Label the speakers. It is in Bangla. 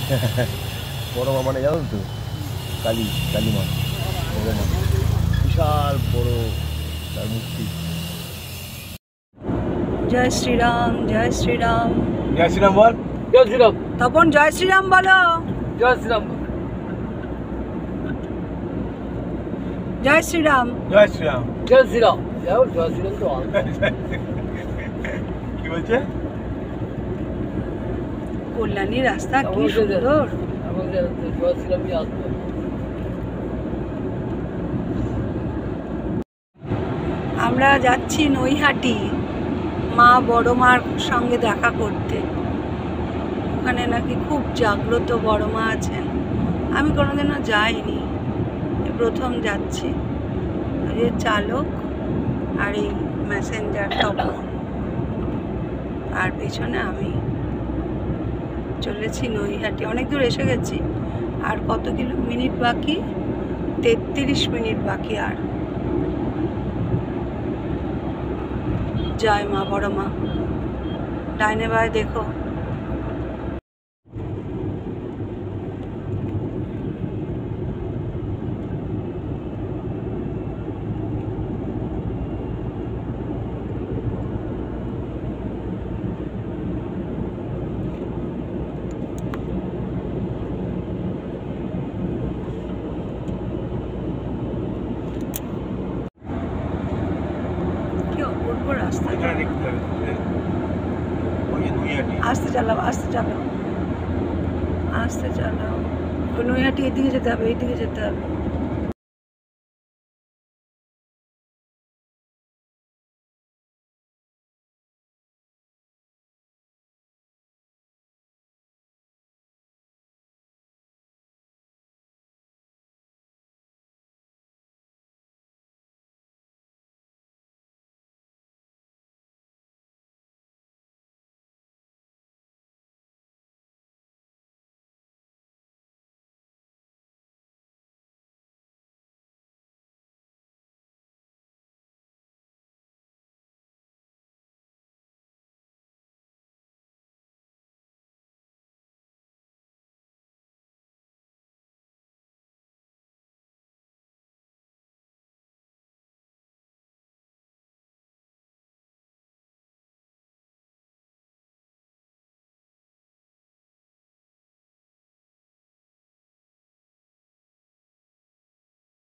Speaker 1: বড় মা মানে জানো তো কালী কালী মা, বড় মা, বিশাল বড় তার মূর্তি।
Speaker 2: জয় শ্রীরাম, জয় শ্রীরাম,
Speaker 1: জয় শ্রীরাম বল।
Speaker 3: জয় শ্রীরাম।
Speaker 2: তপন জয় শ্রীরাম বলো।
Speaker 3: জয় শ্রীরাম।
Speaker 2: জয় শ্রীরাম,
Speaker 1: জয় শ্রীরাম।
Speaker 3: জয় শ্রীরাম। জয় শ্রীরাম তো
Speaker 1: কি বলছে?
Speaker 2: কল্যাণী রাস্তা কি সুন্দর।
Speaker 3: জয় শ্রীরামই আসবে।
Speaker 2: আমরা যাচ্ছি নৈহাটি মা বড় মার সঙ্গে দেখা করতে। ওখানে নাকি খুব জাগ্রত বড় মা আছেন। আমি কোনোদিনও যাইনি, প্রথম যাচ্ছি। এই চালক আর এই ম্যাসেঞ্জার তপন, আর পেছনে আমি চলেছি নৈহাটি। অনেক দূর এসে গেছি, আর কত মিনিট বাকি? 33 মিনিট বাকি। আর জয় মা বড় মা। ডাইনে বাঁয়ে দেখো, কি অপূর্ব রাস্তা। আস্তে চালাও, আস্তে চালাও, আস্তে চালাও। নৈহাটি এদিকে যেতে হবে, এইদিকে যেতে হবে।